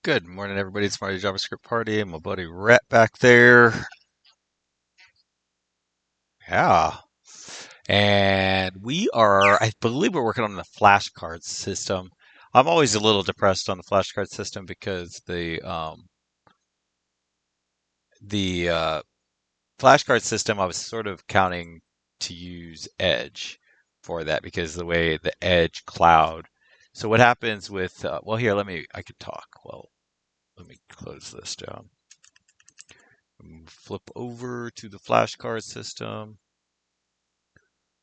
Good morning, everybody. It's my JavaScript party and my buddy Rhett back there. Yeah. And I believe we're working on the flashcard system. I'm always a little depressed on the flashcard system because the flashcard system I was sort of counting to use Edge for that because the way the Edge cloud. So what happens with well here, I could talk. Well, let me close this down. Flip over to the flashcard system.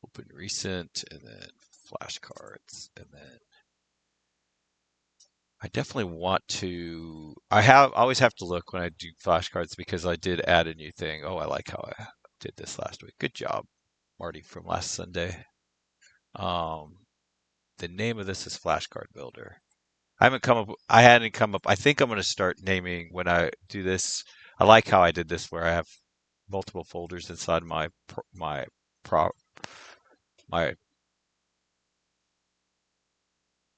Open recent and then flashcards. And then I definitely want to, always have to look when I do flashcards because I did add a new thing. Oh, I like how I did this last week. Good job, Marty from last Sunday. Um, the name of this is Flashcard Builder. I hadn't come up, I think I'm going to start naming when I do this. I like how I did this where I have multiple folders inside pro, my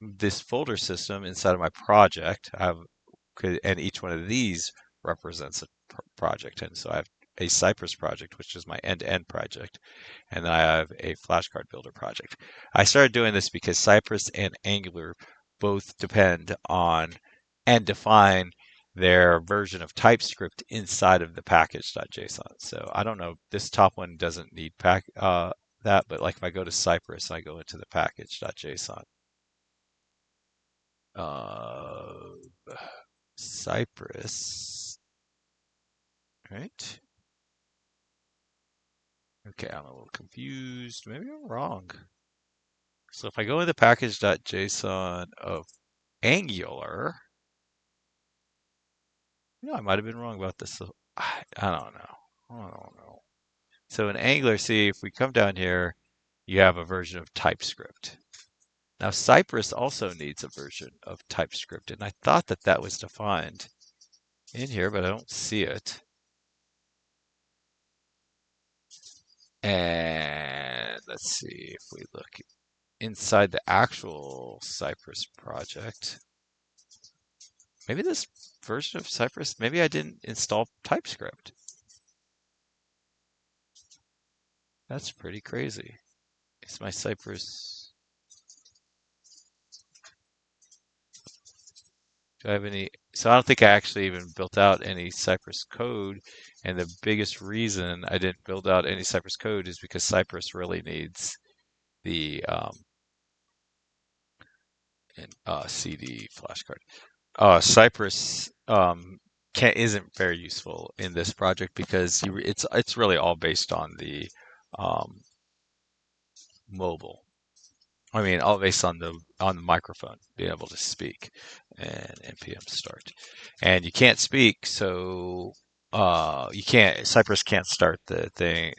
this folder system inside of my project. And each one of these represents a project. And so I have a Cypress project, which is my end-to-end project, and then I have a flashcard builder project. I started doing this because Cypress and Angular both depend on and define their version of TypeScript inside of the package.json. So I don't know, this top one doesn't need that, but like if I go to Cypress, I go into the package.json. Uh, Cypress, right? Okay, I'm a little confused. Maybe I'm wrong. So if I go into package.json of Angular, I might have been wrong about this. So I don't know. I don't know. So in Angular, see, if we come down here, you have a version of TypeScript. Now Cypress also needs a version of TypeScript, and I thought that that was defined in here, but I don't see it. And let's see if we look inside the actual Cypress project. Maybe this version of Cypress, maybe I didn't install TypeScript. That's pretty crazy. Is my Cypress, do I have any? So I don't think I actually even built out any Cypress code. And the biggest reason I didn't build out any Cypress code is because Cypress really needs the CD flashcard. Cypress isn't very useful in this project because it's really all based on the um, mobile. I mean, all based on the microphone, being able to speak, and npm start. And you can't speak, so you can't. Cypress can't start the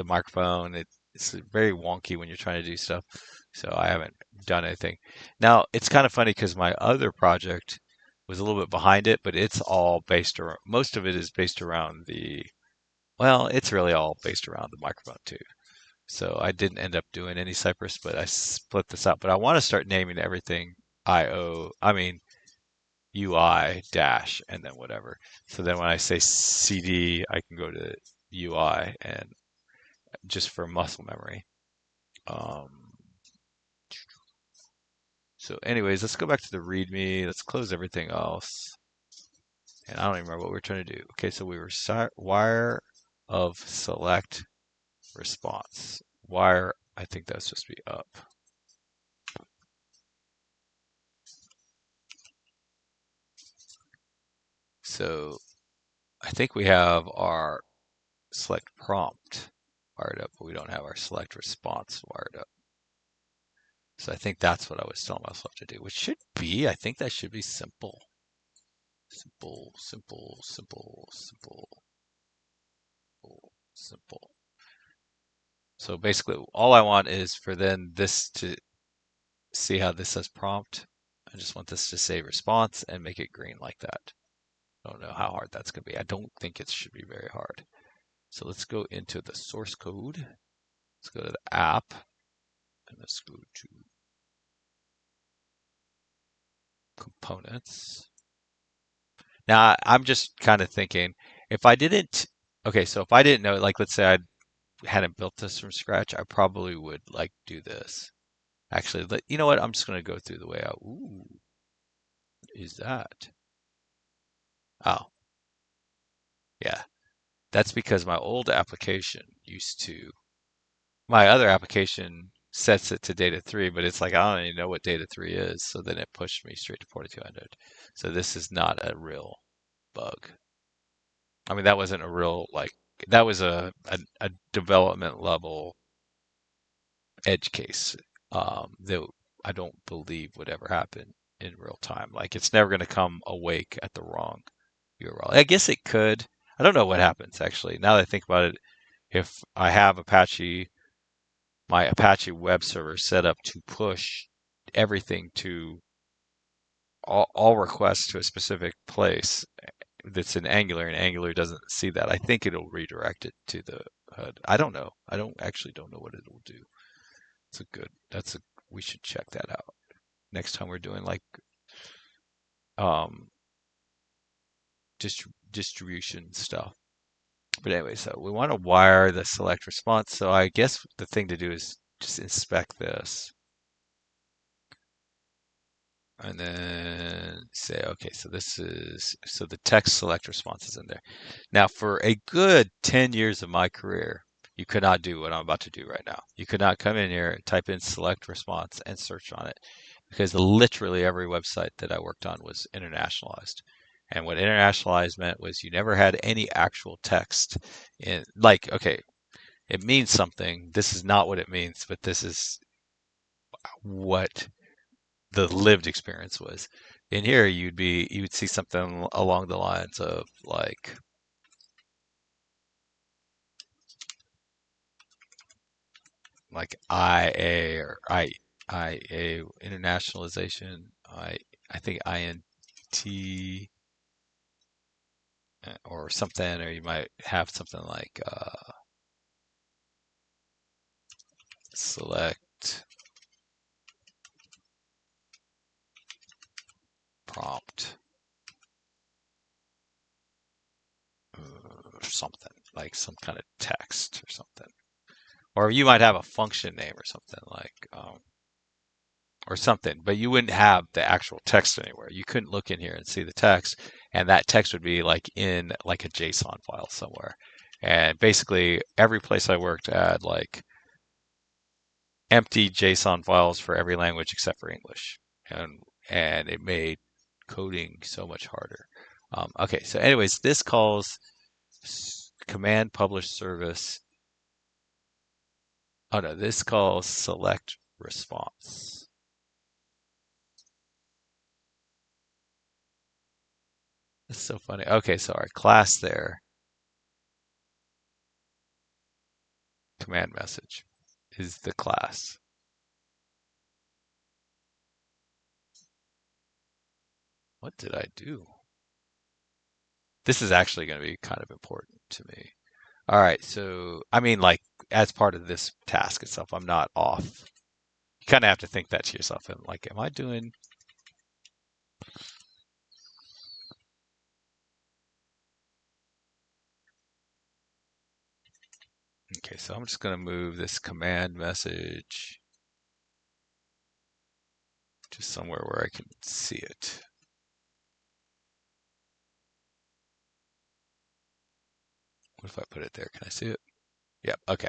microphone. It's very wonky when you're trying to do stuff. So I haven't done anything. Now it's kind of funny because my other project was a little bit behind it, but it's all based around. Most of it is based around the. Well, it's really all based around the microphone too. So I didn't end up doing any Cypress, but I split this out. But I want to start naming everything I mean UI dash and then whatever. So then when I say CD, I can go to UI and just for muscle memory. Um, so anyways, let's go back to the README. Let's close everything else. And I don't even remember what we are trying to do. Okay, so we were wire of select response. Wire, I think that's supposed to be up. So I think we have our select prompt wired up, but we don't have our select response wired up. So I think that's what I was telling myself to do, which should be, I think that should be simple. Simple, simple, simple, simple, simple, simple. So basically all I want is for then this to see how this says prompt. I just want this to say response and make it green like that. I don't know how hard that's going to be. I don't think it should be very hard. So let's go into the source code. Let's go to the app and let's go to components. Now I'm just kind of thinking if I didn't, okay, so if I didn't know, like let's say I hadn't built this from scratch, I probably would like do this. Actually, you know what? I'm just going to go through the way out. Ooh, what is that? Oh, yeah. That's because my old application used to, my other application sets it to data 3, but it's like I don't even know what data 3 is. So then it pushed me straight to 4200. So this is not a real bug. I mean, that wasn't a real, like, that was a development level edge case that I don't believe would ever happen in real time. Like, it's never going to come awake at the wrong URL. I guess it could. I don't know what happens actually. Now that I think about it, if I have my Apache web server set up to push everything to all requests to a specific place that's in Angular, and Angular doesn't see that, I think it'll redirect it to the HUD. I don't know. I don't actually don't know what it'll do. It's a good. That's a. We should check that out next time we're doing like um distribution stuff. But anyway, so we want to wire the select response. So I guess the thing to do is just inspect this and then say, okay, so this is, so the text select response is in there. Now, for a good 10 years of my career, you could not do what I'm about to do right now. You could not come in here, type in select response and search on it because literally every website that I worked on was internationalized. And what internationalized meant was you never had any actual text in, like, okay, it means something. This is not what it means, but this is what the lived experience was. In here, you would see something along the lines of like IA or IA internationalization. I think INT or something, or you might have something like select prompt or something like some kind of text or something. Or you might have a function name or something like or something, but you wouldn't have the actual text anywhere. You couldn't look in here and see the text, and that text would be like in like a JSON file somewhere. And basically, every place I worked had like empty JSON files for every language except for English, and it made coding so much harder. Okay, so anyways, this calls command publish service. Oh no, this calls select response. It's so funny. Okay, so our class there, command message, is the class. What did I do? This is actually going to be kind of important to me. All right, so I mean, like as part of this task itself, I'm not off. You kind of have to think that to yourself and like, am I doing? Okay, so I'm just going to move this command message to somewhere where I can see it. What if I put it there? Can I see it? Yep. Okay.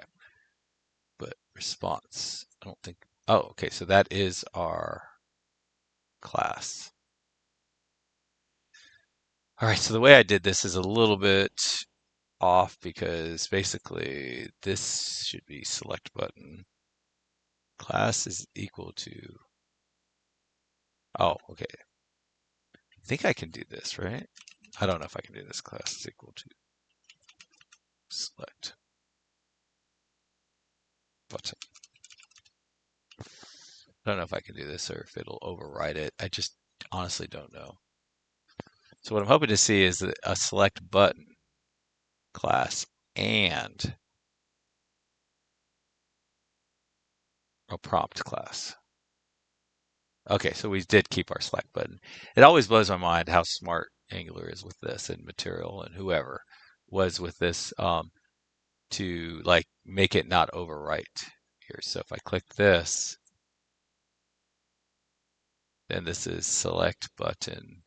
But response, I don't think. Oh, okay. So that is our class. All right. So the way I did this is a little bit off because basically this should be select button. Class is equal to. Oh, okay. I think I can do this, right? I don't know if I can do this. Class is equal to select button. I don't know if I can do this or if it'll override it. I just honestly don't know. So what I'm hoping to see is a select button class and a prompt class. Okay, so we did keep our select button. It always blows my mind how smart Angular is with this, and material and whoever was with this, to like make it not overwrite here. So if I click this, then this is select button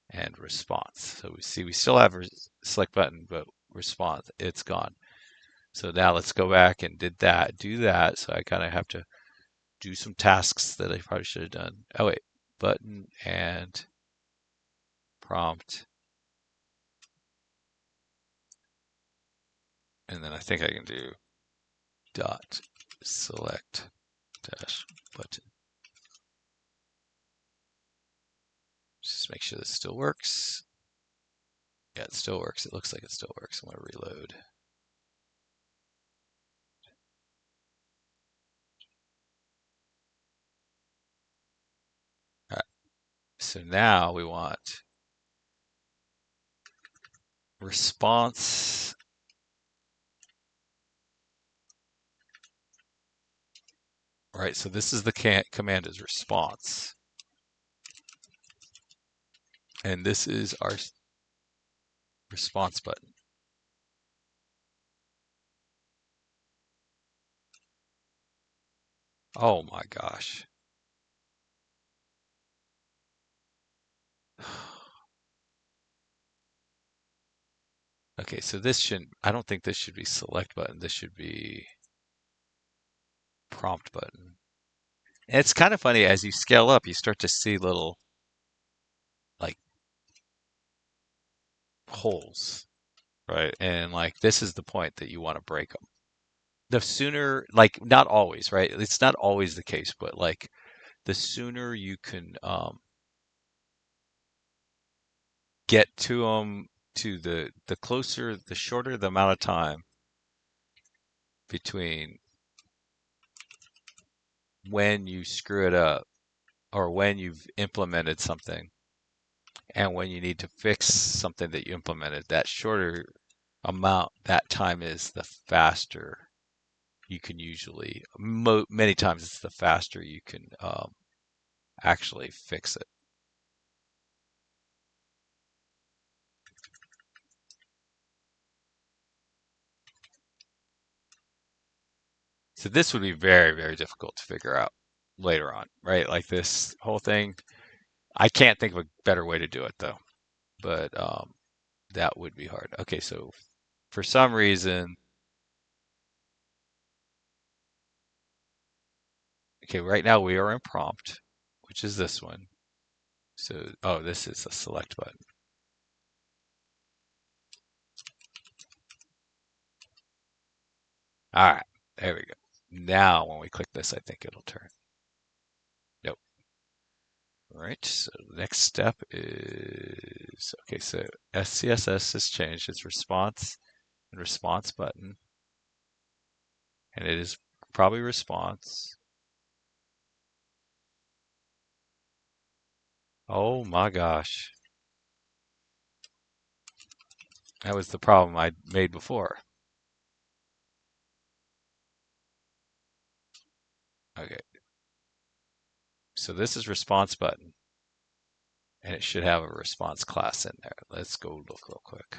and response. So we see we still have select button, but response, it's gone. So now let's go back and do that. So I kind of have to do some tasks that I probably should have done. Oh wait, button and prompt. And then I think I can do dot select dash button. Just make sure this still works. Yeah, it still works. It looks like it still works. I'm going to reload. All right. So now we want response. All right, so this is the command is response. And this is our response button. Oh my gosh. Okay, so this shouldn't, I don't think this should be select button. This should be prompt button. And it's kind of funny, as you scale up, you start to see little like holes, right? And like this is the point that you want to break them. The sooner, like not always, right? It's not always the case, but like the sooner you can get to them, to the closer, the shorter the amount of time between when you screw it up or when you've implemented something and when you need to fix something that you implemented, that shorter amount that time is, the faster you can usually, many times it's the faster you can actually fix it. So this would be very, very difficult to figure out later on, right? Like this whole thing, I can't think of a better way to do it though, but that would be hard. Okay, so for some reason, okay, right now we are in prompt, which is this one. So, oh, this is a select button. All right, there we go. Now, when we click this, I think it'll turn. Nope. All right, so the next step is, okay, so SCSS has changed its response and response button, and it is probably response. Oh my gosh. That was the problem I made before. Okay, so this is response button, and it should have a response class in there. Let's go look real quick.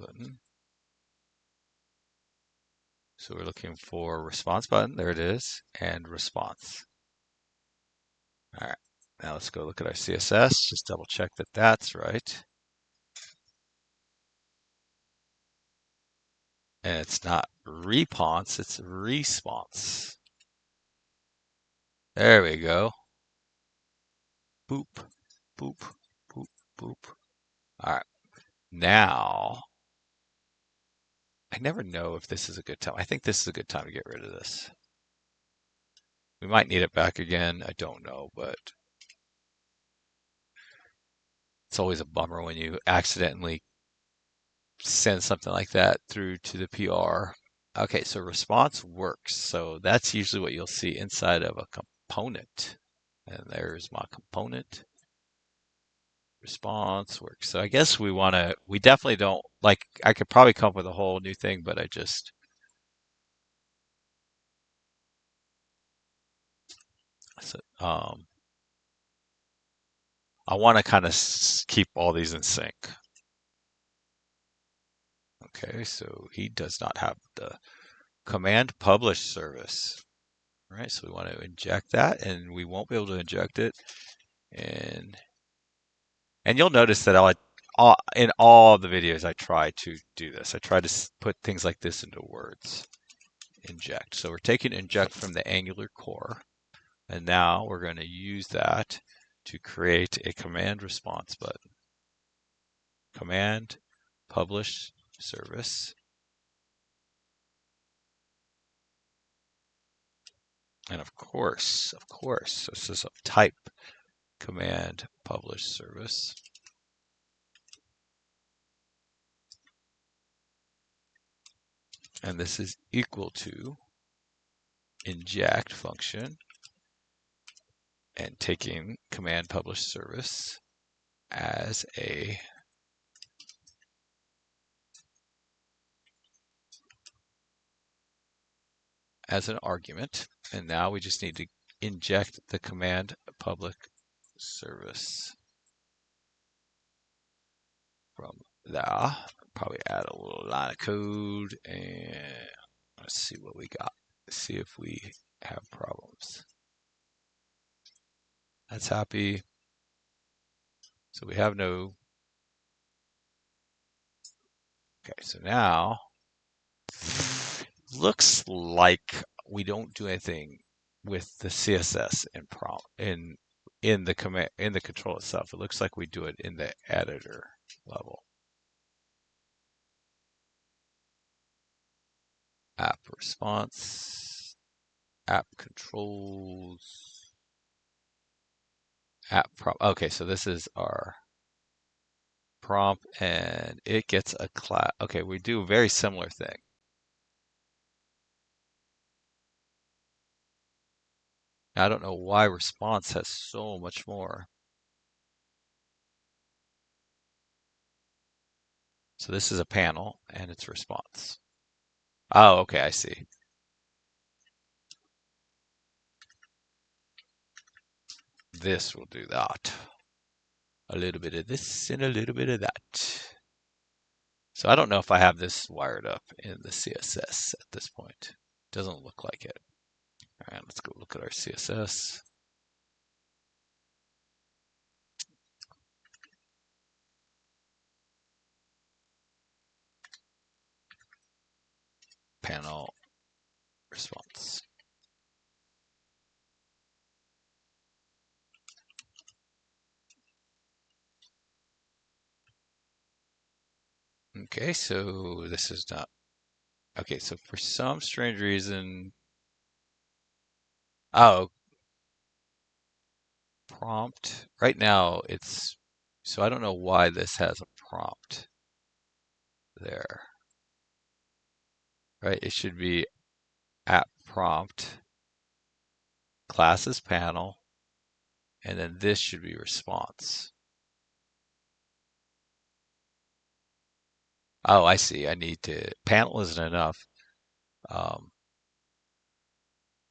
Button. So we're looking for response button. There it is, and response. All right, now let's go look at our CSS. Just double check that that's right. And it's not response, it's response. There we go. Boop, boop, boop, boop. All right, now I never know if this is a good time. I think this is a good time to get rid of this. We might need it back again. I don't know, but it's always a bummer when you accidentally send something like that through to the PR. Okay, so response works. So that's usually what you'll see inside of a component. And there's my component. Response works. So I guess we definitely don't, like, I could probably come up with a whole new thing, but I just, So, I want to kind of keep all these in sync. Okay, so he does not have the command publish service. All right, so we want to inject that, and we won't be able to inject it. And you'll notice that in all the videos I try to do this. I try to put things like this into words. Inject. So we're taking inject from the Angular core, and now we're going to use that to create a command response button. Command publish service. And of course, so this is of type command publish service. And this is equal to inject function and taking command publish service as an argument. And now we just need to inject the command public service from there. Probably add a little line of code and let's see what we got. See if we have problems. That's happy. So we have no. Okay, so now looks like we don't do anything with the CSS in prompt in the command in the control itself. It looks like we do it in the editor level. App response, app controls, app prompt. Okay, so this is our prompt and it gets a class. Okay, we do a very similar thing. I don't know why response has so much more. So this is a panel and it's response. Oh, okay, I see. This will do that. A little bit of this and a little bit of that. So I don't know if I have this wired up in the CSS at this point. Doesn't look like it. All right, let's go look at our CSS. Panel response. Okay, so this is not. Okay, so for some strange reason. Oh, prompt. Right now it's. So I don't know why this has a prompt there. Right, it should be app prompt, classes panel, and then this should be response. Oh, I see. I need to, panel isn't enough.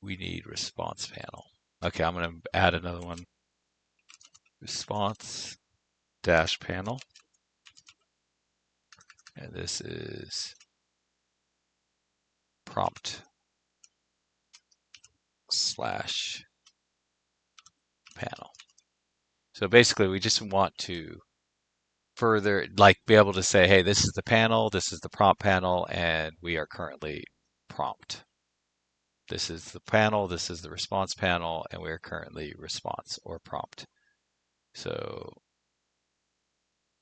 We need response panel. Okay, I'm going to add another one. Response dash panel. And this is prompt slash panel. So basically, we just want to further, like, be able to say, hey, this is the panel, this is the prompt panel, and we are currently prompt. This is the panel, this is the response panel, and we are currently response or prompt. So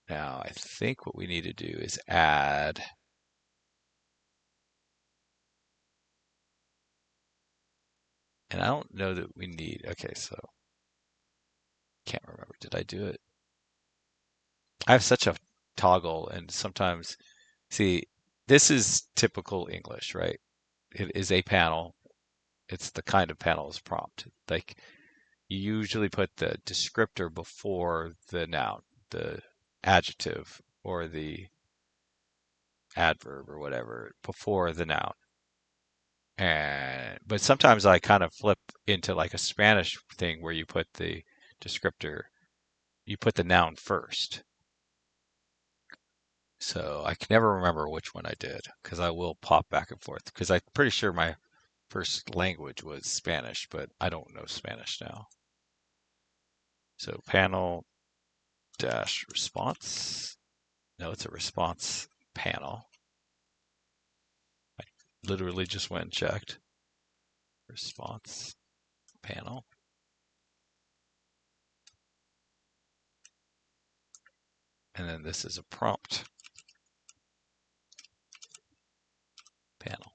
now I think what we need to do is add and I don't know that we need, okay, so can't remember. Did I do it? I have such a toggle and sometimes, see, this is typical English, right? It is a panel. It's the kind of panel as prompt. Like you usually put the descriptor before the noun, the adjective or the adverb or whatever before the noun. And but sometimes I kind of flip into like a Spanish thing where you put the descriptor, you put the noun first. So I can never remember which one I did because I will pop back and forth because I'm pretty sure my first language was Spanish, but I don't know Spanish now. So panel dash response. No, it's a response panel. I literally just went and checked. Response panel. And then this is a prompt panel.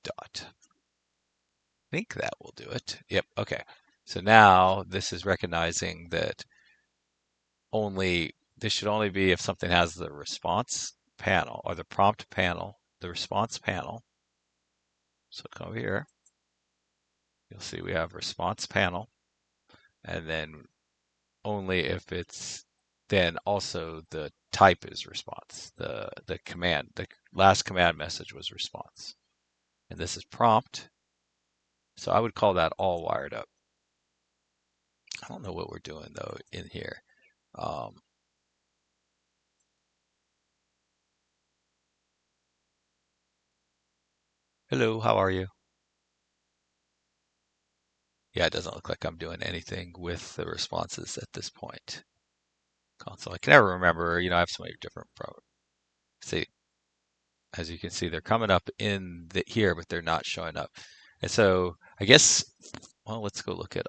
Dot. I think that will do it. Yep. Okay. So now this is recognizing that this should only be if something has the response panel or the prompt panel, the response panel. So come over here. You'll see we have response panel, and then only if it's then also the type is response. The command, the last command message was response. And this is prompt. So I would call that all wired up. I don't know what we're doing though in here. Um, Hello, how are you? Yeah, it doesn't look like I'm doing anything with the responses at this point. Console. I can never remember, I have so many different see, as you can see, they're coming up in here, but they're not showing up. And so I guess, well, let's go look at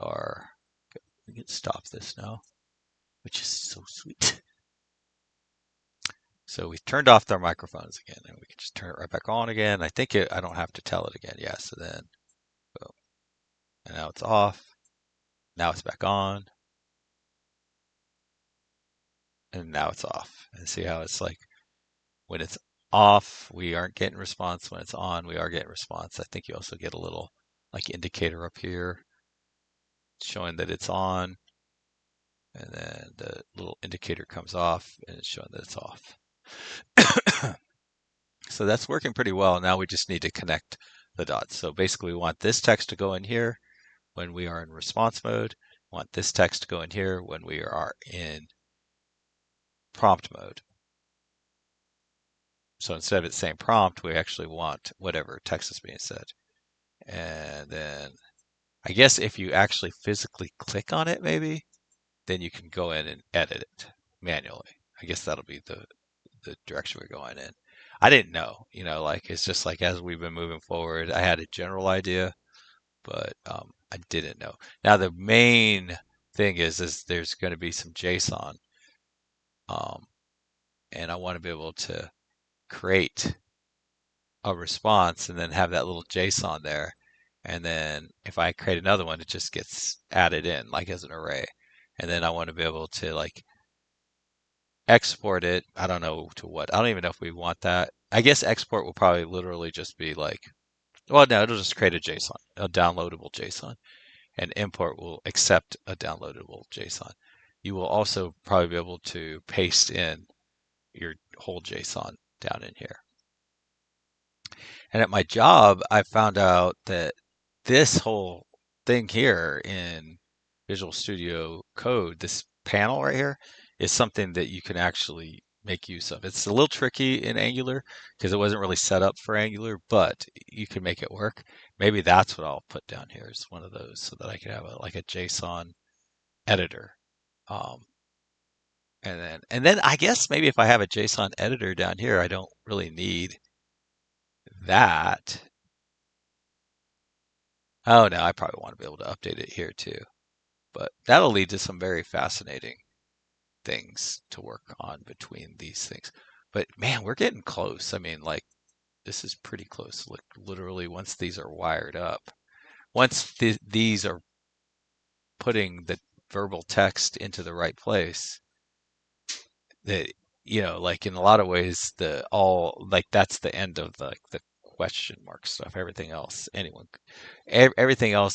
we can stop this now, which is so sweet. So we turned off our microphones again, and we can just turn it right back on again. I don't have to tell it again. Yeah, so then, boom. And now it's off. Now it's back on. And now it's off. And see how it's like when it's off, we aren't getting response. When it's on, we are getting response. I think you also get a little like indicator up here showing that it's on. And then the little indicator comes off and it's showing that it's off. So that's working pretty well. Now we just need to connect the dots. So basically we want this text to go in here when we are in response mode. We want this text to go in here when we are in prompt mode. So instead of it saying prompt, we actually want whatever text is being said. And then I guess if you actually physically click on it, maybe, then you can go in and edit it manually. I guess that'll be the direction we're going in. I didn't know, like it's just like as we've been moving forward, I had a general idea, but I didn't know. Now the main thing is there's going to be some JSON, um, and I want to be able to create a response and then have that little JSON there. And then if I create another one, it just gets added in like as an array. And then I want to be able to like export it. I don't know to what. I don't even know if we want that. I guess export will probably literally just be like, well, no, it'll just create a JSON, a downloadable JSON, and import will accept a downloadable JSON. You will also probably be able to paste in your whole JSON down in here. And at my job, I found out that this whole thing here in Visual Studio Code, this panel right here, is something that you can actually make use of. It's a little tricky in Angular because it wasn't really set up for Angular, but you can make it work. Maybe that's what I'll put down here is one of those so that I can have like a JSON editor. Um, and then I guess maybe if I have a JSON editor down here, I don't really need that. Oh no, I probably want to be able to update it here too. But that'll lead to some very fascinating things to work on between these things. But man, we're getting close. I mean, like this is pretty close. Like literally, once these are wired up, once these are putting the verbal text into the right place, that like in a lot of ways, the all like that's the end of the question mark stuff. Everything else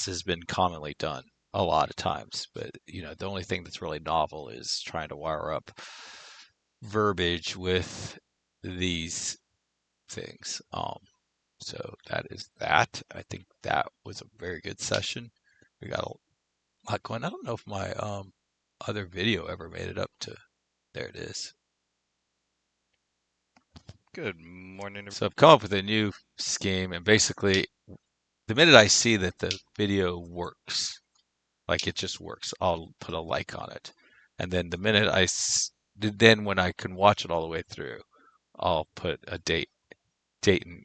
has been commonly done a lot of times, but the only thing that's really novel is trying to wire up verbiage with these things. So that is that. I think that was a very good session. We got a lot going. I don't know if my other video ever made it up to there it is. Good morning. So I've come up with a new scheme, and basically, the minute I see that the video works, like it just works, I'll put a like on it. And then the minute then when I can watch it all the way through, I'll put date and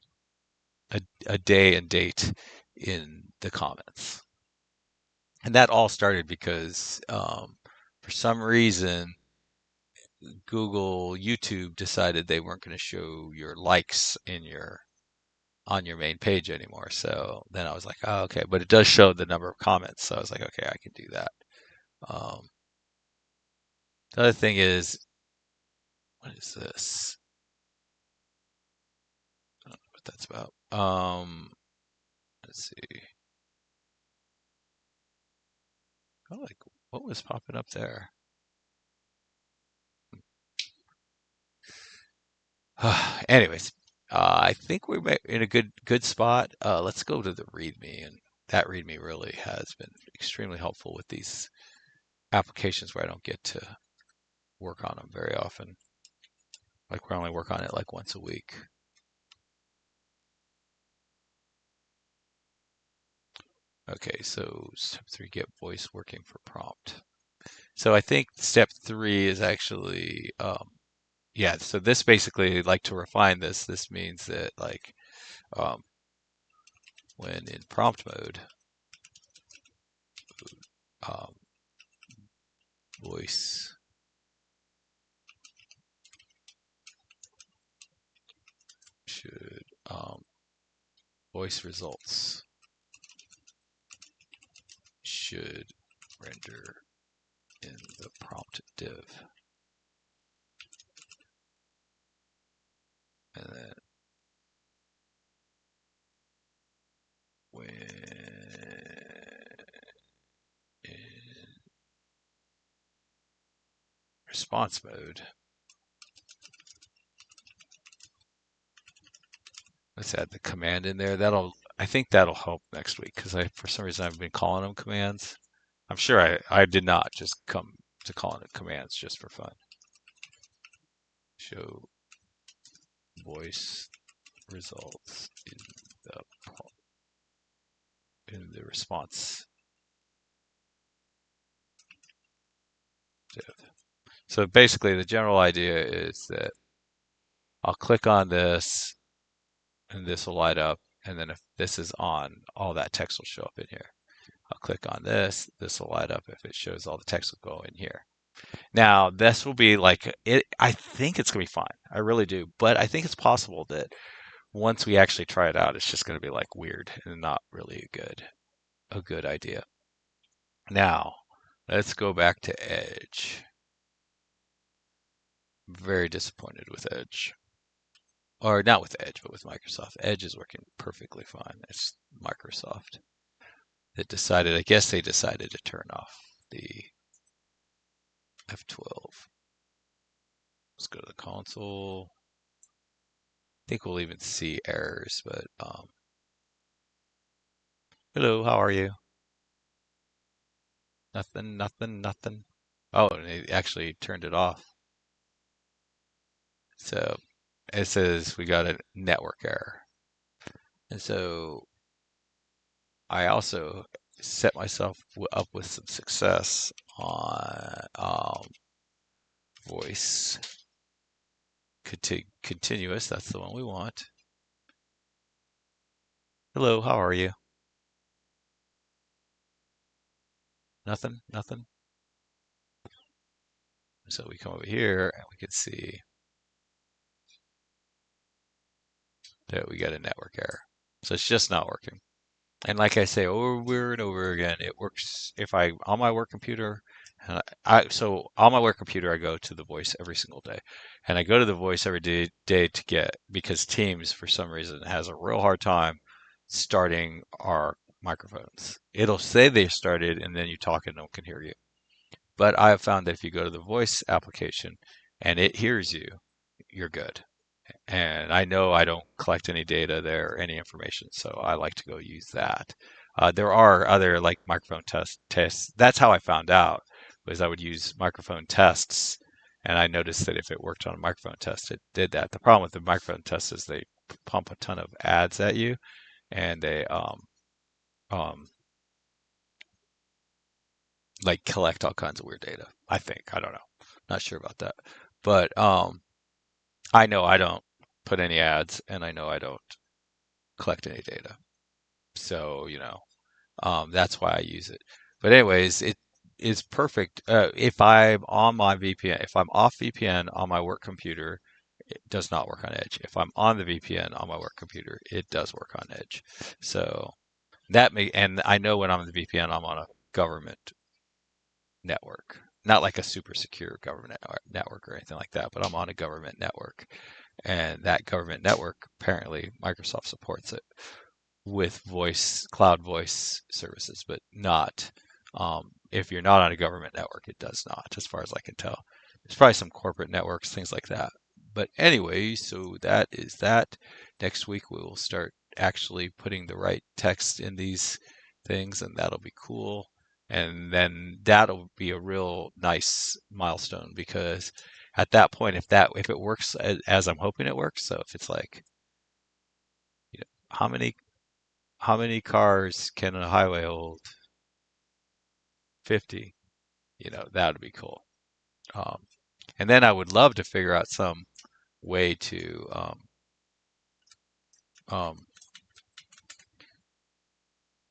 a day and date in the comments. And that all started because for some reason YouTube decided they weren't going to show your likes in your on your main page anymore. So then I was like, oh, okay, but it does show the number of comments. So I was like, okay, I can do that. Um, the other thing is, what is this? I don't know what that's about. Let's see. Oh, like what was popping up there? Anyways, I think we're in a good spot. Let's go to the README, and that README really has been extremely helpful with these applications where I don't get to work on them very often. Like we only work on it like once a week. Okay, so step 3, get voice working for prompt. So I think step 3 is actually, yeah, so this basically, like to refine this means that like um, when in prompt mode, um, voice should, voice results should render in the prompt div. And then when in response mode, let's add the command in there. I think that'll help next week because for some reason I've been calling them commands. I'm sure I did not just come to calling it commands just for fun. Show voice results in the response div. So basically, the general idea is that I'll click on this, and this will light up. And then if this is on, all that text will show up in here. I'll click on this. This will light up. If it shows, all the text will go in here. Now, this will be like it. I think it's gonna be fine. I really do. But I think it's possible that once we actually try it out, it's just gonna be like weird and not really a good idea. Now, let's go back to Edge. Very disappointed with Edge. Or not with Edge, but with Microsoft. Edge is working perfectly fine. It's Microsoft that decided, I guess they decided to turn off the F12. Let's go to the console. I think we'll even see errors, but hello, how are you? Nothing, nothing, nothing. Oh, and it actually turned it off. So it says we got a network error. And so I also set myself up with some success on voice continuous. That's the one we want. Hello, how are you? Nothing, nothing. So we come over here and we can see that we got a network error. So it's just not working. And like I say over and over again, it works if I on my work computer. And so on my work computer, I go to the voice every single day, and I go to the voice every day to get because Teams for some reason has a real hard time starting our microphones. It'll say they started, and then you talk and no one can hear you. But I have found that if you go to the voice application and it hears you, you're good. And I know I don't collect any data there or any information, so I like to go use that. There are other like microphone tests. That's how I found out was I would use microphone tests, and I noticed that if it worked on a microphone test, it did that. The problem with the microphone test is they pump a ton of ads at you, and they um, like collect all kinds of weird data. I think I don't know, not sure about that, but I know I don't put any ads, and I know I don't collect any data. So, that's why I use it. But anyways, it is perfect. If I'm on my VPN, if I'm off VPN on my work computer, it does not work on Edge. If I'm on the VPN on my work computer, it does work on Edge. So and I know when I'm on the VPN, I'm on a government network, not like a super secure government network or anything like that, but I'm on a government network. And that government network, apparently Microsoft supports it with cloud voice services, but not if you're not on a government network, it does not, as far as I can tell. There's probably some corporate networks, things like that. But anyway, so that is that. Next week we will start actually putting the right text in these things, and that'll be cool. And then that'll be a real nice milestone because at that point, if it works as I'm hoping it works, so if it's like, how many cars can a highway hold? 50. That would be cool. Um, and then I would love to figure out some way to um,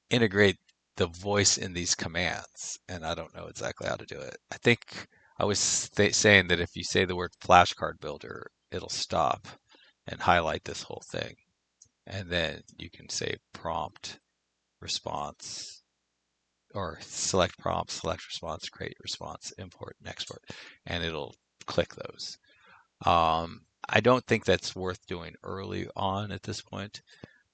integrate the voice in these commands. And I don't know exactly how to do it. I think I was saying that if you say the word flashcard builder, it'll stop and highlight this whole thing. And then you can say prompt response or select prompt, select response, create response, import, and export, and it'll click those. I don't think that's worth doing early on at this point.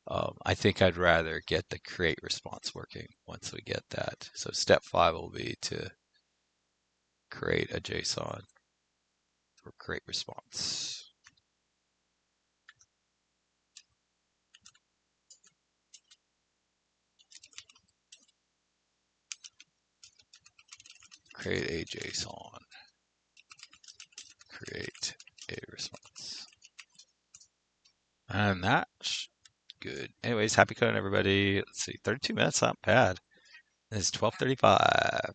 I think I'd rather get the create response working once we get that. So step 5 will be to create a JSON for create response. Create a JSON. Create a response. And that's good. Anyways, happy coding, everybody. Let's see, 32 minutes, not bad. It's 12:35,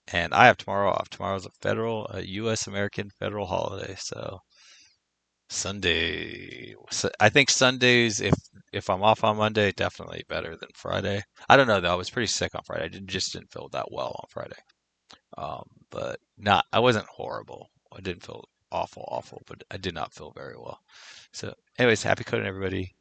and I have tomorrow off. Tomorrow's a U.S. American federal holiday, so Sunday. So I think Sundays, if I'm off on Monday, definitely better than Friday. I don't know though. I was pretty sick on Friday. Just didn't feel that well on Friday. But not. I wasn't horrible. I didn't feel awful, but I did not feel very well. So, anyways, happy coding, everybody.